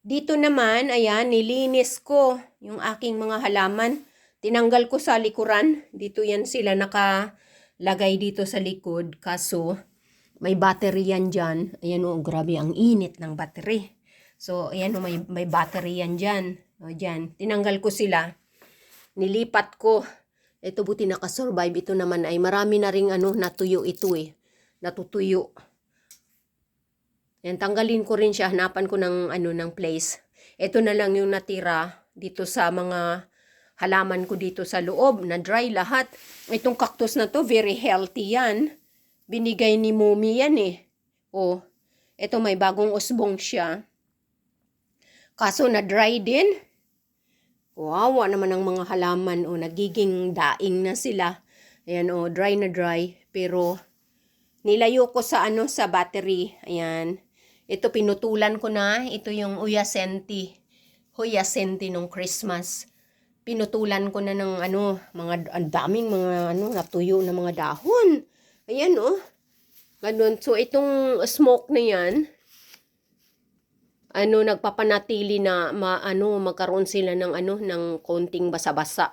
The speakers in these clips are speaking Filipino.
Dito naman, ayan, nilinis ko yung aking mga halaman. Tinanggal ko sa likuran. Dito yan sila nakalagay dito sa likod. Kaso, may battery yan dyan. Ayan o, grabe ang init ng battery. So, ayan o, may battery yan dyan. O, dyan. Tinanggal ko sila. Nilipat ko. Ito buti nakasurvive. Ito naman ay marami na ring natuyo ito eh. Natutuyo. Yan, tanggalin ko rin siya. Hanapan ko ng place. Ito na lang yung natira dito sa mga halaman ko dito sa loob. Na dry lahat. Itong cactus na to, very healthy yan. Binigay ni Mommy yan eh. Oh, ito may bagong usbong siya. Kaso na dry din. Wawa naman ang mga halaman. Oh, nagiging daing na sila. Ayan oh, dry na dry. Pero nilayo ko sa sa battery. Ayan. Ito pinutulan ko na. Ito yung Hyacinth nung Christmas. Pinutulan ko na ng mga daming mga natuyo na mga dahon. Ayan oh. Ganun. So itong smoke na yan, nagpapanatili na magkaroon sila ng ng konting basa-basa.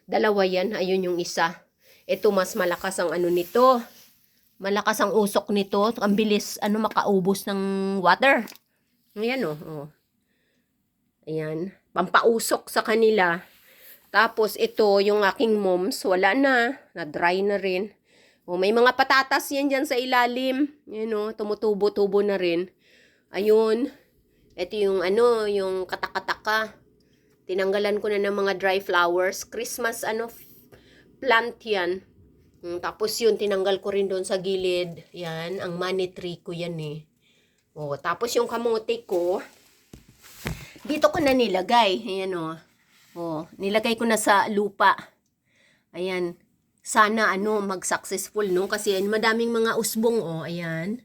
Dalawa yan, ayun yung isa. Ito mas malakas ang nito. Malakas ang usok nito. Ang bilis makaubos ng water. Ayan oh. Ayan. Pampausok sa kanila. Tapos ito yung aking moms. Wala na. Na-dry na rin. Oh, may mga patatas yan dyan sa ilalim. Ayan oh. Tumutubo-tubo na rin. Ayun. Ito yung yung katakataka. Tinanggalan ko na ng mga dry flowers. Christmas plant yan. Tapos yun, tinanggal ko rin doon sa gilid. Yan, ang money tree ko yan eh. Oh, tapos yung kamote ko, dito ko na nilagay. Ayan oh. Oh, nilagay ko na sa lupa. Ayan. Sana mag-successful no kasi madaming mga usbong oh, ayan.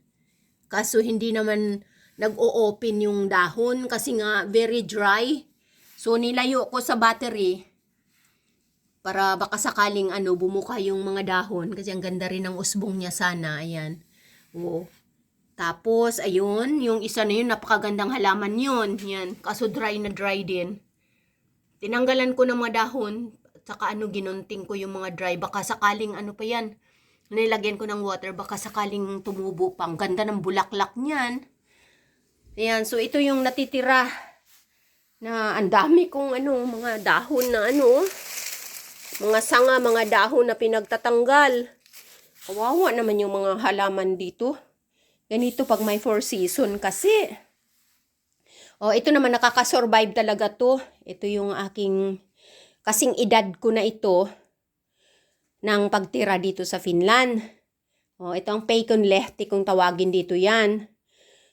Kaso hindi naman nag-o-open yung dahon kasi nga very dry. So nilayo ko sa battery para baka sakaling bumuka yung mga dahon kasi ang ganda rin ng usbong niya sana. Ayan. Oo. Tapos ayun, yung isa na yun napakagandang halaman yun. Yan. Kaso dry na dry din. Tinanggalan ko ng mga dahon at saka ginunting ko yung mga dry. Baka sakaling pa yan. Nilagyan ko ng water baka sakaling tumubo pa. Ang ganda ng bulaklak niyan. Ayan, so ito yung natitira na ang dami kong mga dahon na mga sanga, mga dahon na pinagtatanggal. Kawawa naman yung mga halaman dito. Ganito pag may 4 season kasi. Oh, ito naman nakakasurvive talaga to. Ito yung aking kasing edad ko na ito ng pagtira dito sa Finland. Oh, ito ang Peikon Lehti kung tawagin dito yan.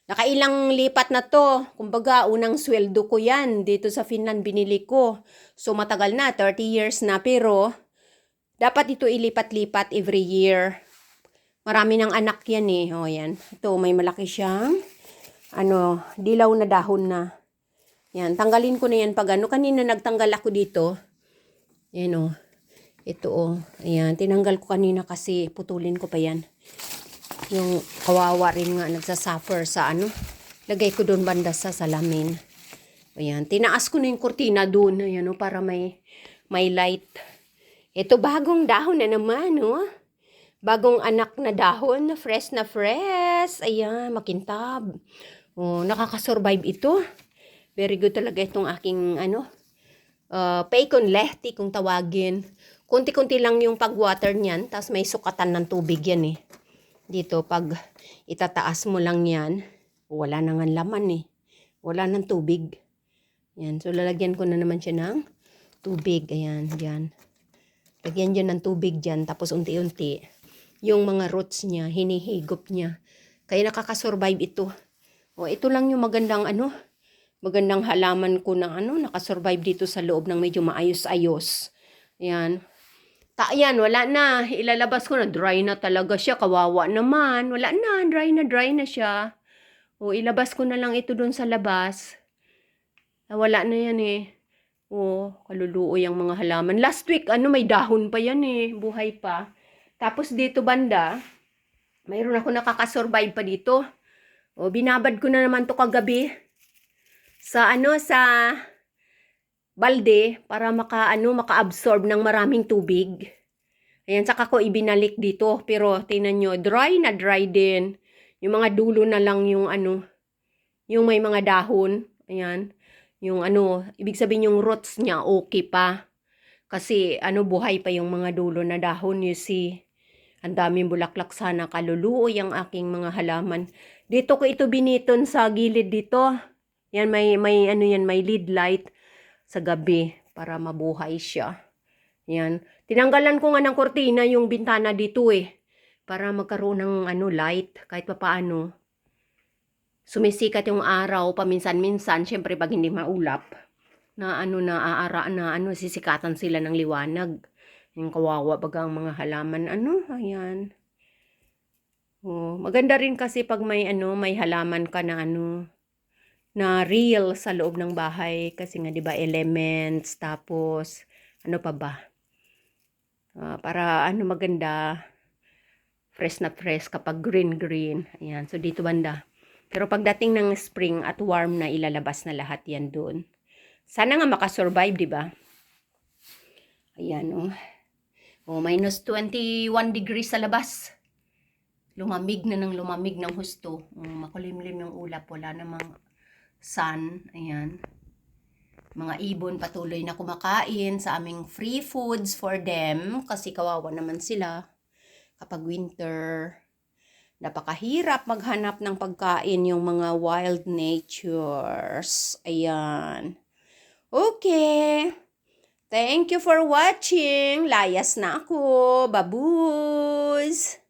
Nakailang lipat na to. Kumbaga, unang sweldo ko yan. Dito sa Finland binili ko. So, matagal na. 30 years na. Pero, dapat ito ilipat-lipat every year. Marami ng anak yan eh. O, yan. Ito, may malaki siyang, dilaw na dahon na. Yan. Tanggalin ko na yan pag Kanina nagtanggal ako dito. Yan o. Ito o. Ayan. Tinanggal ko kanina kasi putulin ko pa yan. Yung kawawa rin nga nagsasuffer sa lagay ko doon banda sa salamin. Ayan, tinaas ko na yung kurtina doon, ayan para may light. Ito bagong dahon na naman, Bagong anak na dahon, fresh na fresh. Ayan, makintab. Oh, nakakasurvive ito. Very good talaga itong aking Peikon Lehti kung tawagin. Kunti-kunti lang yung pag-water niyan, tapos may sukatan ng tubig yan eh. Dito, pag itataas mo lang yan, wala nang laman eh. Wala nang tubig. Yan. So, lalagyan ko na naman siya ng tubig. Ayan, dyan. Lagyan dyan ng tubig dyan. Tapos, unti-unti, yung mga roots niya, hinihigop niya. Kaya nakakasurvive ito. O, ito lang yung magandang magandang halaman ko na nakasurvive dito sa loob ng medyo maayos-ayos. Ayan. Ayan, wala na. Ilalabas ko na. Dry na talaga siya. Kawawa naman. Wala na. Dry na siya. O, ilabas ko na lang ito dun sa labas. Wala na yan eh. O, kaluluoy ang mga halaman. Last week, may dahon pa yan eh. Buhay pa. Tapos dito banda, mayroon ako nakakasurvive pa dito. O, binabad ko na naman to kagabi. sa balde para maka-absorb ng maraming tubig. Ayan, saka ko ibinalik dito. Pero tingnan nyo, dry na dry din. Yung mga dulo na lang yung yung may mga dahon. Ayan. Yung ibig sabihin yung roots niya okay pa. Kasi buhay pa yung mga dulo na dahon, you see. Ang daming bulaklak, sana kaluluoy ang aking mga halaman. Dito ko ito biniton sa gilid dito. Yan, may may lead light sa gabi para mabuhay siya. Yan. Tinanggalan ko nga ng kortina yung bintana dito para magkaroon ng light kahit papaano. Sumisikat yung araw paminsan-minsan, syempre pag hindi maulap na sisikatan sila ng liwanag. Yung kawawa baga ang mga halaman ayan. Oh, maganda rin kasi pag may may halaman ka na na real sa loob ng bahay kasi nga 'di ba elements, tapos pa ba? Para maganda, fresh na fresh kapag green. Ayan, so dito banda. Pero pagdating ng spring at warm na, ilalabas na lahat yan doon. Sana nga makasurvive, 'di ba? Ayan minus 21 degrees sa labas. Lumamig ng husto. Makulimlim yung ulap, wala namang sun. Ayan. Mga ibon patuloy na kumakain sa aming free foods for them kasi kawawa naman sila kapag winter. Napakahirap maghanap ng pagkain yung mga wild natures. Ayan. Okay. Thank you for watching. Layas na ako. Babush!